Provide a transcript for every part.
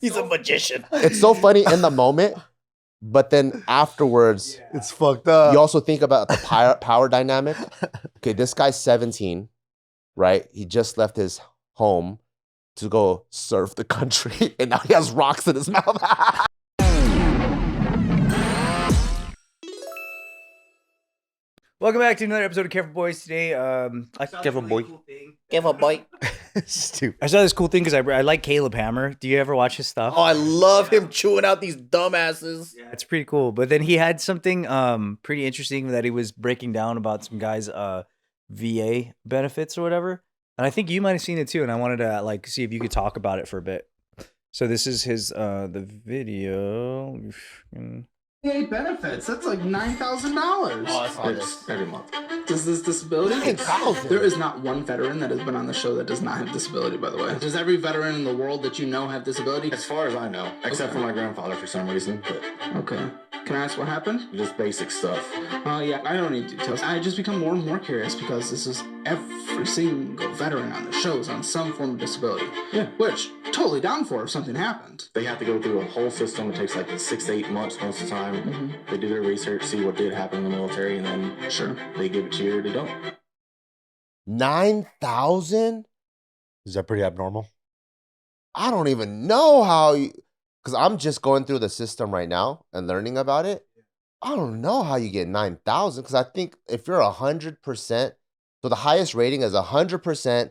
He's a magician. It's so funny in the moment, but then afterwards, it's fucked up. You also think about the power dynamic. Okay, this guy's 17, right? He just left his home to go surf the country, and now he has rocks in his mouth. Welcome back to another episode of Careful Boys. Today, Careful boy. Careful boy. Stupid. I saw this cool thing because I like Caleb Hammer. Do you ever watch his stuff? Oh, I love him chewing out these dumbasses. Yeah, it's pretty cool. But then he had something pretty interesting that he was breaking down about some guys' VA benefits or whatever. And I think you might have seen it too. And I wanted to see if you could talk about it for a bit. So this is his the video. VA benefits. That's like $9,000. Oh, I saw this every month. Does this disability? $9,000. There is not one veteran that has been on the show that does not have disability, by the way. Does every veteran in the world that you know have disability? As far as I know, except for my grandfather for some reason, but Okay. Can I ask what happened? just basic stuff. Yeah, I don't need details. I just become more and more curious because this is every single veteran on the show is on some form of disability. Yeah. Which, totally down for if something happened. They have to go through a whole system. It takes like 6 to 8 months most of the time. They do their research, see what did happen in the military, and then Sure. they give it to you or they don't. 9,000? Is that pretty abnormal? I don't even know how you, because I'm just going through the system right now and learning about it. I don't know how you get 9,000 because I think if you're 100%, so the highest rating is 100%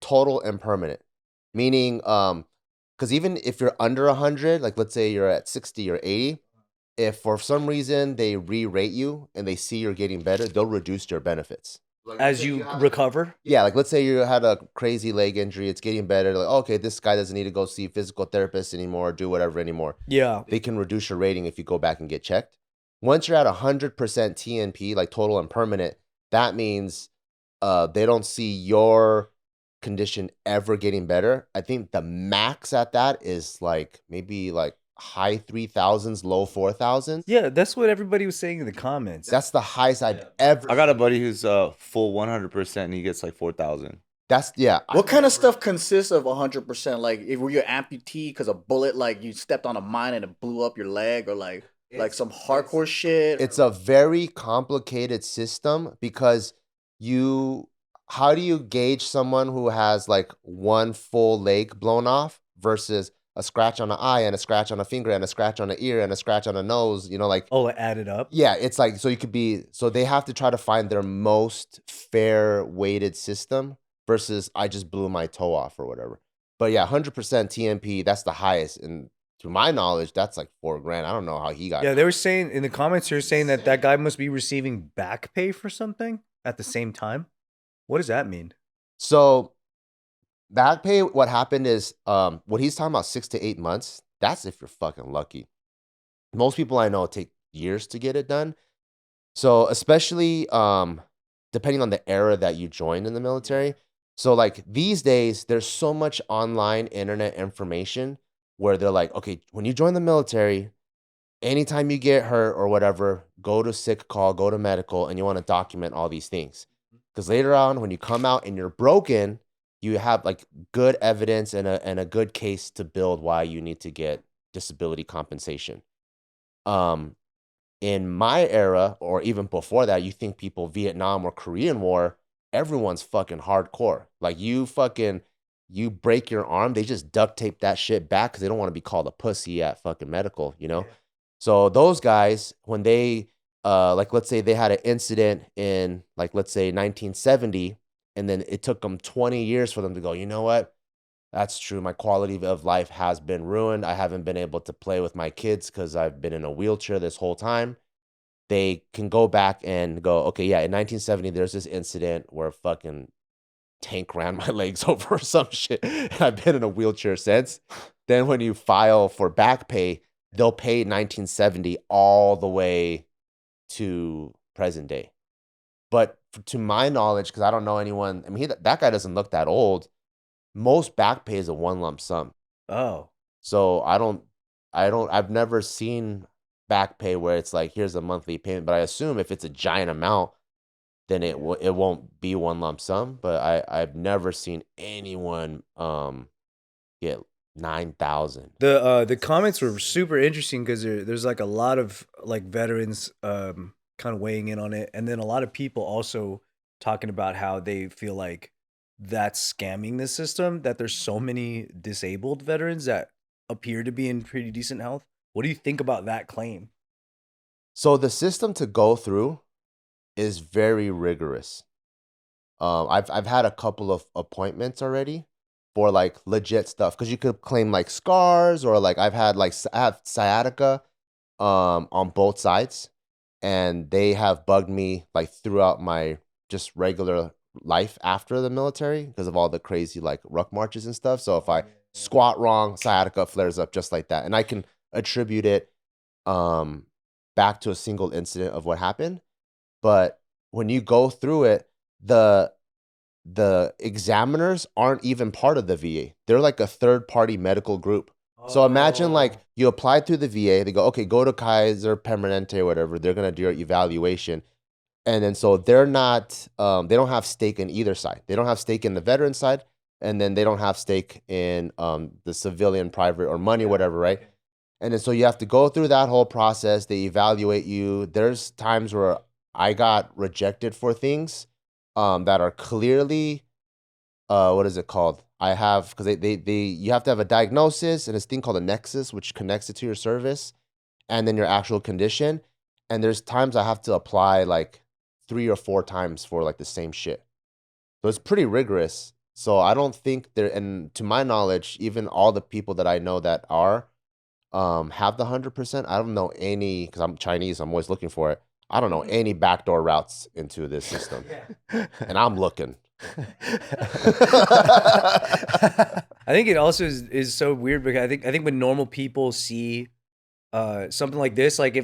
total and permanent, meaning, because even if you're under 100, like let's say you're at 60 or 80, if for some reason they re-rate you and they see you're getting better, they'll reduce your benefits. As you recover. Yeah, like let's say you had a crazy leg injury, it's getting better. Like, okay, this guy doesn't need to go see a physical therapist anymore, do whatever anymore. Yeah. They can reduce your rating if you go back and get checked. Once you're at 100% TNP, like total and permanent, that means they don't see your condition ever getting better. I think the max at that is like maybe like high 3,000s, low 4,000s. Yeah, that's what everybody was saying in the comments. That's the highest I've ever. I got a buddy who's full 100% and he gets like 4,000. That's yeah. What kind of stuff consists of 100%? Like, if were you an amputee because a bullet, like you stepped on a mine and it blew up your leg, or like some hardcore shit? It's a very complicated system because how do you gauge someone who has like one full leg blown off versus a scratch on an eye and a scratch on a finger and a scratch on an ear and a scratch on a nose, like. Oh, it added up? Yeah, it's like, so they have to try to find their most fair weighted system versus I just blew my toe off or whatever. But yeah, 100% TMP, that's the highest. And to my knowledge, that's like $4,000. I don't know how he got Yeah, it. they were saying in the comments, they're saying that guy must be receiving back pay for something at the same time. What does that mean? So back pay, what happened is what he's talking about 6 to 8 months, that's if you're fucking lucky. Most people I know take years to get it done. So especially depending on the era that you joined in the military. So like these days, there's so much online internet information where they're like, okay, when you join the military, anytime you get hurt or whatever, go to sick call, go to medical, and you want to document all these things. Because later on, when you come out and you're broken, you have like good evidence and a good case to build why you need to get disability compensation. In my era, or even before that, you think people Vietnam or Korean War, everyone's fucking hardcore. Like you break your arm, they just duct tape that shit back because they don't want to be called a pussy at fucking medical, Yeah. So those guys, when they, like let's say they had an incident in like, let's say 1970, and then it took them 20 years for them to go, you know what? That's true. My quality of life has been ruined. I haven't been able to play with my kids because I've been in a wheelchair this whole time. They can go back and go, okay, yeah, in 1970, there's this incident where a fucking tank ran my legs over or some shit. I've been in a wheelchair since. Then when you file for back pay, they'll pay 1970 all the way to present day. But to my knowledge, because I don't know anyone, I mean, that guy doesn't look that old. Most back pay is a one lump sum. Oh. So I've never seen back pay where it's like, here's a monthly payment. But I assume if it's a giant amount, then it won't be one lump sum. But I've never seen anyone get 9,000. The comments were super interesting because there's like a lot of like veterans kind of weighing in on it, and then a lot of people also talking about how they feel like that's scamming the system, that there's so many disabled veterans that appear to be in pretty decent health. What do you think about that claim? So the system to go through is very rigorous. I've had a couple of appointments already for like legit stuff because you could claim like scars or like I have sciatica on both sides, and they have bugged me like throughout my just regular life after the military because of all the crazy like ruck marches and stuff. So if I squat wrong, sciatica flares up just like that, and I can attribute it back to a single incident of what happened. But when you go through it, the examiners aren't even part of the VA. They're like a third-party medical group. So imagine like you applied through the VA. They go, okay, go to Kaiser Permanente or whatever. They're gonna do your evaluation, and then so they're not. They don't have stake in either side. They don't have stake in the veteran side, and then they don't have stake in the civilian, private, or money, whatever, right? And then so you have to go through that whole process. They evaluate you. There's times where I got rejected for things that are clearly, what is it called? I have, because you have to have a diagnosis and this thing called a nexus, which connects it to your service and then your actual condition. And there's times I have to apply like 3 or 4 times for like the same shit. So it's pretty rigorous. So I don't think there, and to my knowledge, even all the people that I know that are, have the 100%. I don't know any, because I'm Chinese, I'm always looking for it. I don't know any backdoor routes into this system. And I'm looking. I think it also is so weird because I think when normal people see something like this, like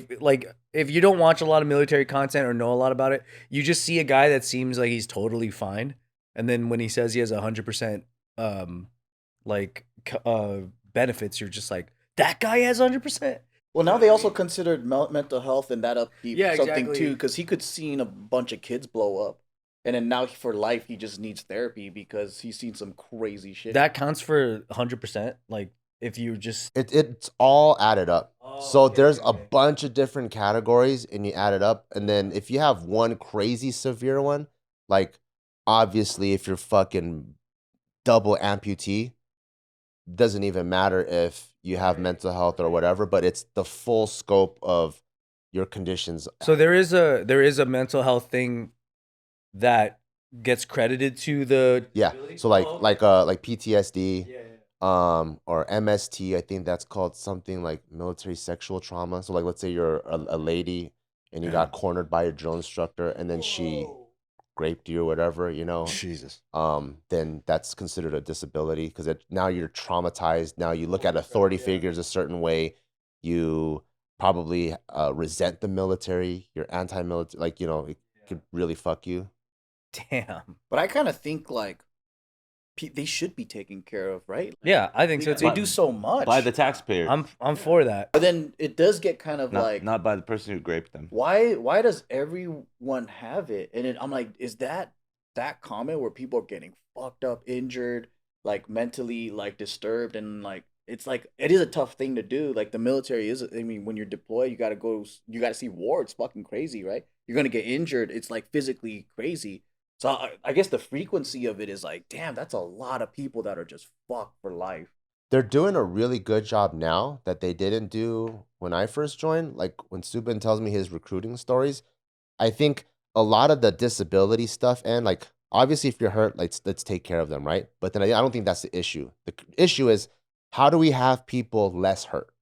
if you don't watch a lot of military content or know a lot about it, you just see a guy that seems like he's totally fine, and then when he says he has 100% benefits, you're just like, that guy has 100%. Well, now they also considered mental health and that upbeat something exactly. too, because he could seen a bunch of kids blow up, and then now for life he just needs therapy because he's seen some crazy shit. That counts for 100%. Like if you just it's all added up. So there's a bunch of different categories, and you add it up, and then if you have one crazy severe one, like obviously if you're fucking double amputee, doesn't even matter if you have mental health or whatever, but it's the full scope of your conditions. So there is a mental health thing that gets credited to the So like PTSD, or MST, I think that's called something like military sexual trauma. So like let's say you're a lady and you got cornered by a drill instructor and then she raped you or whatever, Jesus. then that's considered a disability because now you're traumatized. Now you look at authority figures a certain way. You probably resent the military. You're anti-military. Like, it could really fuck you. Damn. But I kind of think like they should be taken care of, right? Yeah, I think so too. They do so much by the taxpayer. I'm for that. But then it does get kind of not by the person who raped them. Why does everyone have it? And then I'm like, is that common where people are getting fucked up, injured, like mentally like disturbed, and like it's like it is a tough thing to do. Like the military is, I mean, when you're deployed, you gotta see war. It's fucking crazy, right? You're gonna get injured. It's like physically crazy. So I guess the frequency of it is like, damn, that's a lot of people that are just fucked for life. They're doing a really good job now that they didn't do when I first joined. Like when Subin tells me his recruiting stories, I think a lot of the disability stuff, and like obviously if you're hurt, let's take care of them, right? But then I don't think that's the issue. The issue is how do we have people less hurt,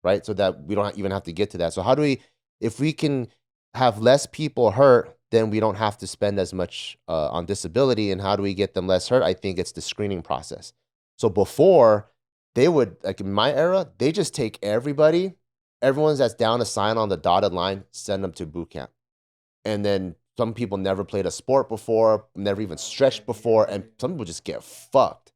right? So that we don't even have to get to that. So how do we, if we can have less people hurt, then we don't have to spend as much on disability. And how do we get them less hurt? I think it's the screening process. So before, they would, like in my era, they just take everyone that's down to sign on the dotted line, send them to boot camp. And then some people never played a sport before, never even stretched before, and some people just get fucked.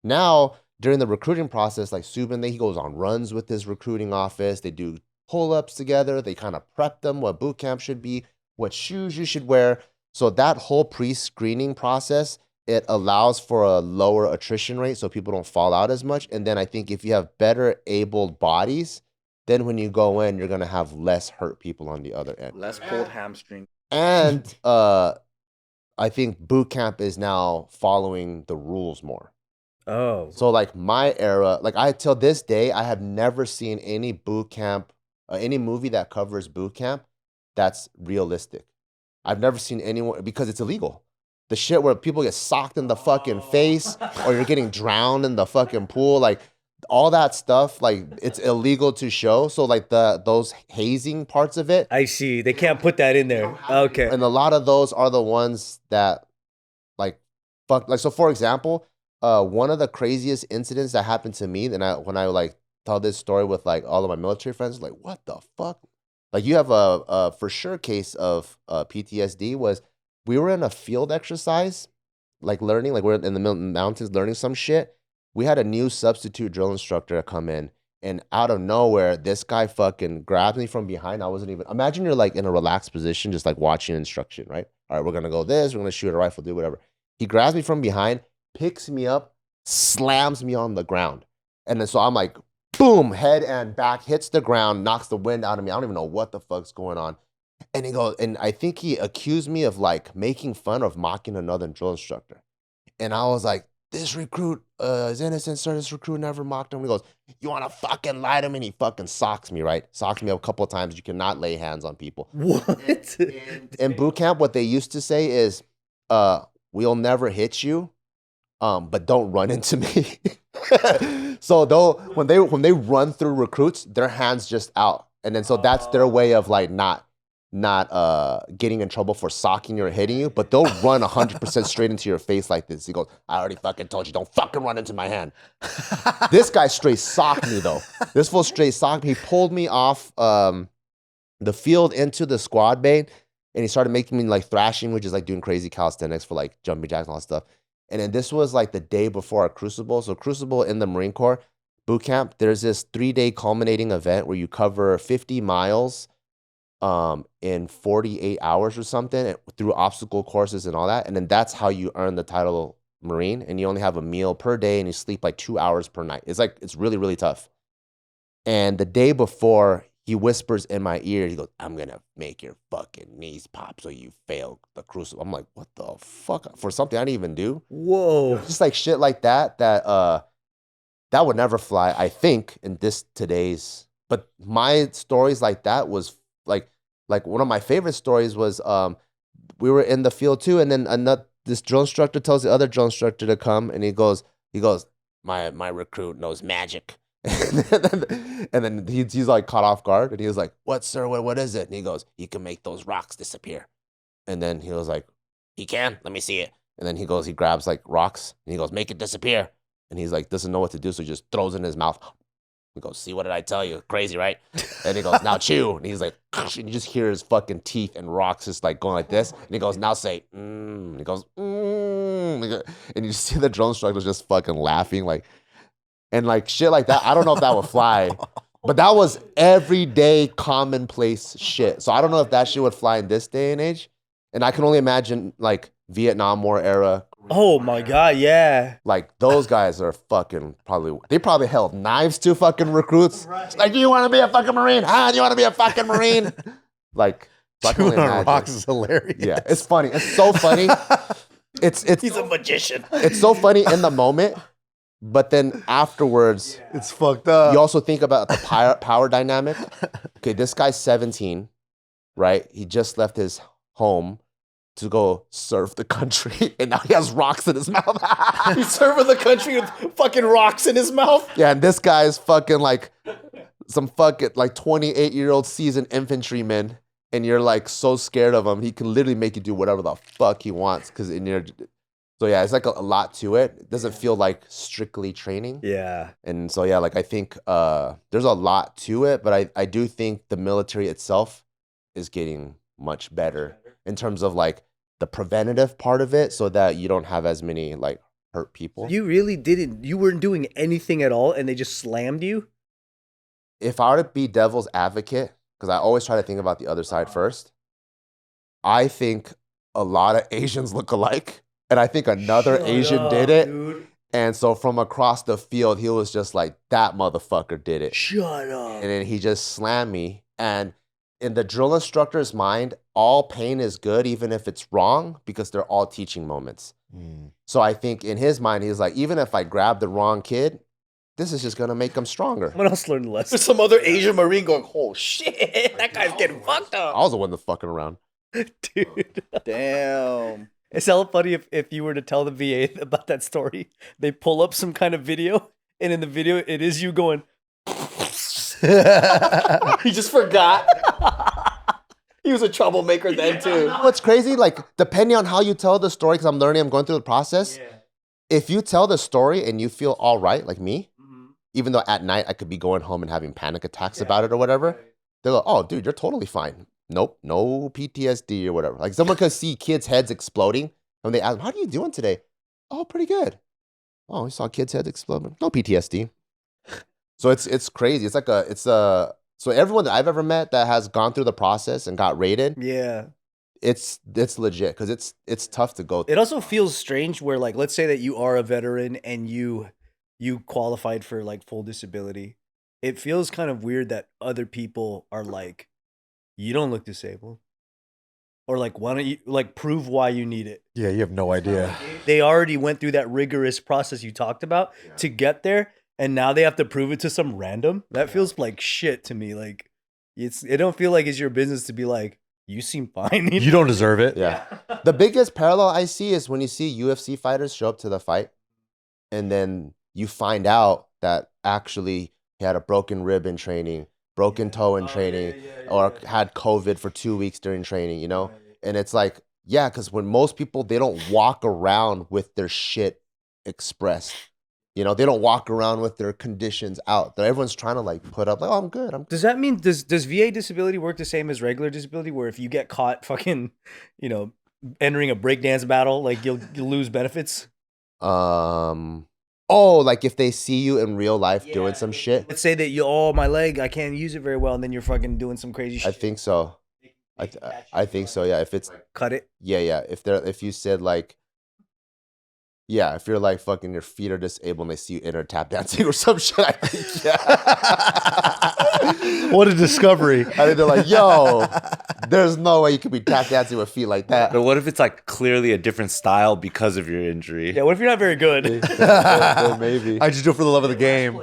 Now, during the recruiting process, like Subin, he goes on runs with his recruiting office. They do pull-ups together. They kind of prep them what boot camp should be, what shoes you should wear. So that whole pre-screening process it allows for a lower attrition rate so people don't fall out as much. And then I think if you have better abled bodies, then when you go in, you're going to have less hurt people on the other end. Less pulled hamstring. And I think boot camp is now following the rules more. Oh. So like my era, like till this day, I have never seen any boot camp, any movie that covers boot camp that's realistic. I've never seen anyone, because it's illegal. The shit where people get socked in the fucking face or you're getting drowned in the fucking pool, like all that stuff, like it's illegal to show. So like those hazing parts of it. I see. They can't put that in there. Okay. And a lot of those are the ones that like fuck. Like, so for example, one of the craziest incidents that happened to me, when I like tell this story with like all of my military friends, like, what the fuck? Like, you have a for sure case of PTSD. Was we were in a field exercise, like learning, like we're in the mountains learning some shit. We had a new substitute drill instructor come in, and out of nowhere, this guy fucking grabbed me from behind. I wasn't even, imagine you're like in a relaxed position, just like watching instruction, right? All right, we're gonna go this, we're gonna shoot a rifle, do whatever. He grabs me from behind, picks me up, slams me on the ground. And then so I'm like, boom, head and back, hits the ground, knocks the wind out of me. I don't even know what the fuck's going on. And he goes, and I think he accused me of like making fun of mocking another drill instructor. And I was like, this recruit is innocent, sir. This recruit never mocked him. He goes, you want to fucking lie to me? And he fucking socks me, right? Socks me a couple of times. You cannot lay hands on people. What? In boot camp, what they used to say is, we'll never hit you, but don't run into me. So when they run through recruits, their hands just out. And then so that's their way of like not getting in trouble for socking you or hitting you, but they'll run 100% straight into your face like this. He goes, I already fucking told you, don't fucking run into my hand. This guy straight socked me though. This fool straight socked me. He pulled me off the field into the squad bay, and he started making me like thrashing, which is like doing crazy calisthenics for like jumping jacks and all that stuff. And then this was like the day before our Crucible. So Crucible in the Marine Corps boot camp, there's this 3-day culminating event where you cover 50 miles in 48 hours or something through obstacle courses and all that. And then that's how you earn the title Marine. And you only have a meal per day and you sleep like 2 hours per night. It's really, really tough. And the day before, he whispers in my ear, he goes, I'm going to make your fucking knees pop so you fail the Crucible. I'm like, what the fuck? For something I didn't even do? Whoa. Just like shit like that would never fly, I think, in today's. But my stories like that was like one of my favorite stories was we were in the field too, and then this drill instructor tells the other drill instructor to come, and he goes, my recruit knows magic. And then he's like caught off guard, and he was like, what, sir, what is it? And he goes, he can make those rocks disappear. And then he was like, he can, let me see it. And then he grabs like rocks, and he goes, make it disappear. And he's like, doesn't know what to do, so he just throws it in his mouth. He goes, see, what did I tell you? Crazy, right? And he goes, now chew. And he's like, and you just hear his fucking teeth and rocks just like going like this. And he goes, now say, And he goes, And you see the drill instructors just fucking laughing, like, and like shit like that. I don't know if that would fly, but that was everyday commonplace shit. So I don't know if that shit would fly in this day and age. And I can only imagine like Vietnam War era. Oh my God, yeah. Like those guys are fucking they probably held knives to fucking recruits. Right. Like, do you want to be a fucking Marine? Do you want to be a fucking Marine? Like, chewing on rocks is hilarious. Yeah, it's funny. It's so funny. He's a magician. It's so funny in the moment, but then afterwards, it's fucked up. You also think about the power dynamic. Okay, this guy's 17, right? He just left his home to go serve the country, and now he has rocks in his mouth. He's serving the country with fucking rocks in his mouth. Yeah, and this guy's fucking like some fucking like 28-year-old seasoned infantryman, and you're like so scared of him. He can literally make you do whatever the fuck he wants because in your. So yeah, it's like a lot to it. It doesn't feel like strictly training. Yeah. And so yeah, like I think there's a lot to it, but I do think the military itself is getting much better in terms of like the preventative part of it so that you don't have as many like hurt people. You really didn't, you weren't doing anything at all and they just slammed you? If I were to be devil's advocate, because I always try to think about the other side first, I think a lot of Asians look alike. And I think another Shut Asian up, did it. dude. And so from across the field, he was just like, that motherfucker did it. Shut up. And then he just slammed me. And in the drill instructor's mind, all pain is good, even if it's wrong, because they're all teaching moments. So I think in his mind, he's like, even if I grab the wrong kid, this is just going to make him stronger. Someone else learned the lesson. There's some other Asian Marine going, oh shit, that guy's getting fucked I up. was the one that's fucking around. Dude. Damn. It's hella funny if you were to tell the VA about that story. They pull up some kind of video, and in the video, it is you going. He just forgot. He was a troublemaker then too. What's crazy, like, depending on how you tell the story, because I'm learning, I'm going through the process. If you tell the story and you feel all right, like me, even though at night I could be going home and having panic attacks about it or whatever, they're like, oh, dude, you're totally fine. Nope, no PTSD or whatever. Like, someone could see kids' heads exploding, and they ask them, how are you doing today? Oh, pretty good. Oh, we saw kids' heads exploding. No PTSD. So it's crazy. So everyone that I've ever met that has gone through the process and got rated, Yeah. it's legit, because it's tough to go through. It also feels strange where, like, let's say that you are a veteran and you qualified for like full disability. It feels kind of weird that other people are like, you don't look disabled. Or like, why don't you like prove why you need it? Yeah, you have no idea. They already went through that rigorous process you talked about to get there, and now they have to prove it to some random. That feels like shit to me. Like, it don't feel like it's your business to be like, you seem fine. You don't deserve it. Yeah. The biggest parallel I see is when you see UFC fighters show up to the fight, and then you find out that actually he had a broken rib in training, broken toe in training, or had COVID for 2 weeks during training, you know? And it's like, yeah, because when most people, they don't walk around with their shit expressed. You know, they don't walk around with their conditions out. Everyone's trying to like put up, like, oh, I'm good. Does that mean, does VA disability work the same as regular disability, where if you get caught fucking, entering a breakdance battle, like you'll lose benefits? Oh, like if they see you in real life doing some shit? Let's say that my leg, I can't use it very well, and then you're fucking doing some crazy shit. I think so. I think so, yeah. If it's cut it. Yeah. If you said like, yeah, if you're like fucking your feet are disabled and they see you enter tap dancing or some shit, I think, yeah. What a discovery. I think they're like, yo, there's no way you could be tap dancing with feet like that. But what if it's like clearly a different style because of your injury? Yeah, what if you're not very good? Maybe. I just do it for the love of the game.